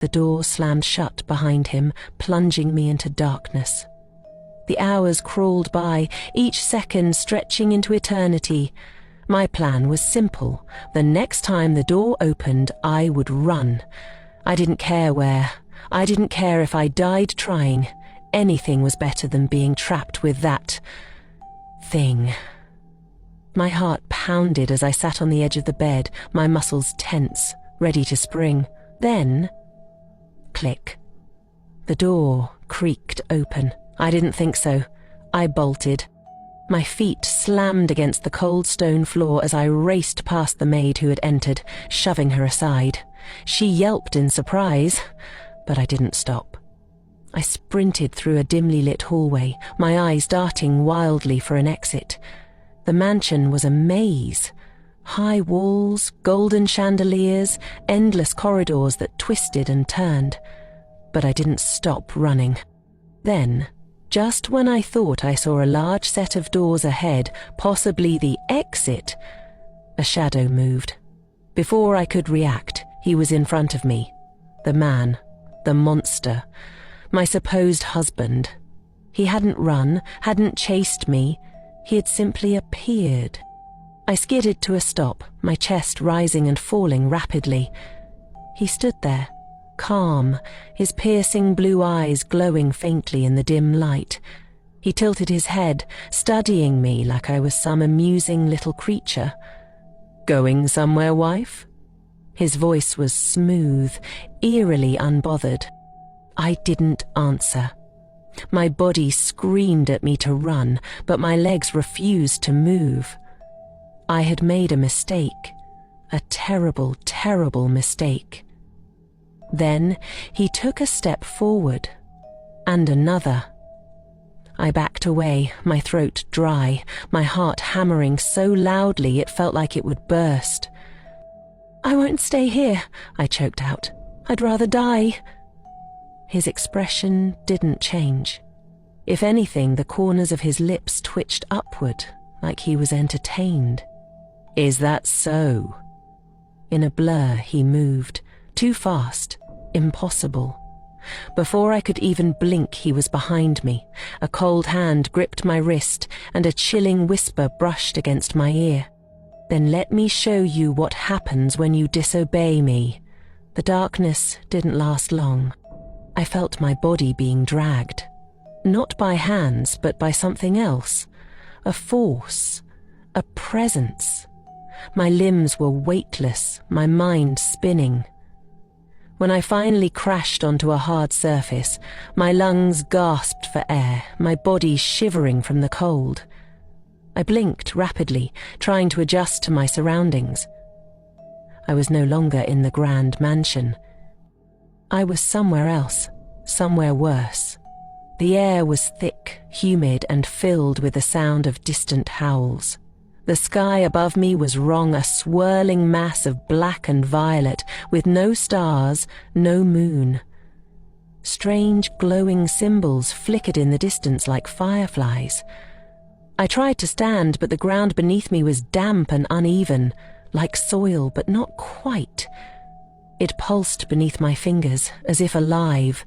The door slammed shut behind him, plunging me into darkness. The hours crawled by, each second stretching into eternity. My plan was simple. The next time the door opened, I would run. I didn't care where. I didn't care if I died trying. Anything was better than being trapped with that thing. My heart pounded as I sat on the edge of the bed, my muscles tense, ready to spring. Then, click. The door creaked open. I didn't think so. I bolted. My feet slammed against the cold stone floor as I raced past the maid who had entered, shoving her aside. She yelped in surprise, but I didn't stop. I sprinted through a dimly lit hallway, my eyes darting wildly for an exit. The mansion was a maze. High walls, golden chandeliers, endless corridors that twisted and turned. But I didn't stop running. Then, just when I thought I saw a large set of doors ahead, possibly the exit, a shadow moved. Before I could react, he was in front of me. The man, the monster, my supposed husband. He hadn't run, hadn't chased me. He had simply appeared. I skidded to a stop, my chest rising and falling rapidly. He stood there, calm, his piercing blue eyes glowing faintly in the dim light. He tilted his head, studying me like I was some amusing little creature. "Going somewhere, wife?" His voice was smooth, eerily unbothered. I didn't answer. My body screamed at me to run, but my legs refused to move. I had made a mistake, a terrible, terrible mistake. Then he took a step forward, and another. I backed away, my throat dry, my heart hammering so loudly it felt like it would burst. "I won't stay here," I choked out. "I'd rather die." His expression didn't change. If anything, the corners of his lips twitched upward, like he was entertained. "Is that so?" In a blur, he moved. Too fast. Impossible. Before I could even blink, he was behind me. A cold hand gripped my wrist, and a chilling whisper brushed against my ear. "Then let me show you what happens when you disobey me." The darkness didn't last long. I felt my body being dragged. Not by hands, but by something else. A force. A presence. My limbs were weightless, my mind spinning. When I finally crashed onto a hard surface, my lungs gasped for air, my body shivering from the cold. I blinked rapidly, trying to adjust to my surroundings. I was no longer in the grand mansion. I was somewhere else, somewhere worse. The air was thick, humid, and filled with the sound of distant howls. The sky above me was wrong, a swirling mass of black and violet, with no stars, no moon. Strange glowing symbols flickered in the distance like fireflies. I tried to stand, but the ground beneath me was damp and uneven, like soil, but not quite. It pulsed beneath my fingers, as if alive.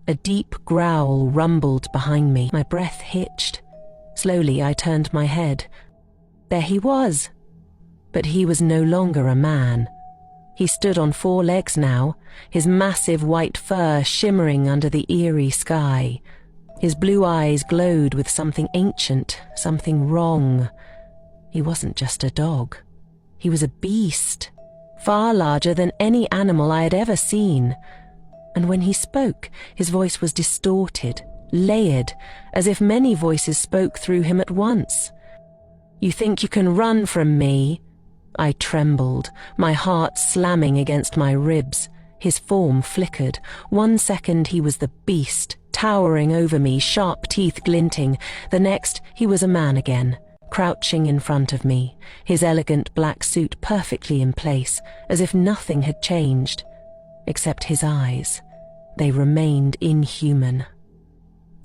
A deep growl rumbled behind me. My breath hitched. Slowly I turned my head. There he was. But he was no longer a man. He stood on 4 legs now, his massive white fur shimmering under the eerie sky. His blue eyes glowed with something ancient, something wrong. He wasn't just a dog. He was a beast, far larger than any animal I had ever seen. And when he spoke, his voice was distorted, layered, as if many voices spoke through him at once. "You think you can run from me?" I trembled, my heart slamming against my ribs. His form flickered. 1 second he was the beast, towering over me, sharp teeth glinting. The next, he was a man again, crouching in front of me, his elegant black suit perfectly in place, as if nothing had changed. Except his eyes. They remained inhuman.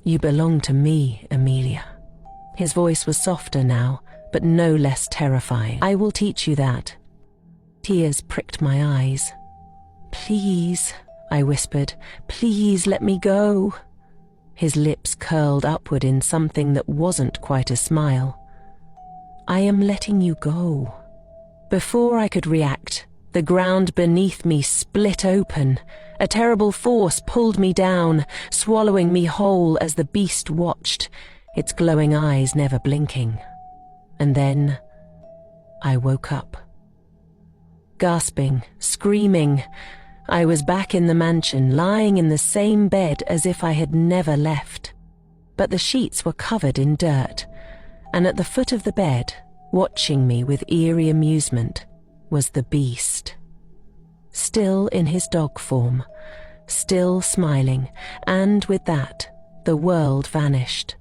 "You belong to me, Amelia." His voice was softer now, but no less terrifying. "I will teach you that." Tears pricked my eyes. "Please," I whispered. "Please let me go." His lips curled upward in something that wasn't quite a smile. "I am letting you go." Before I could react, the ground beneath me split open. A terrible force pulled me down, swallowing me whole as the beast watched, its glowing eyes never blinking. And then I woke up. Gasping, screaming, I was back in the mansion, lying in the same bed as if I had never left. But the sheets were covered in dirt, and at the foot of the bed, watching me with eerie amusement, was the beast. Still in his dog form, still smiling, and with that, the world vanished.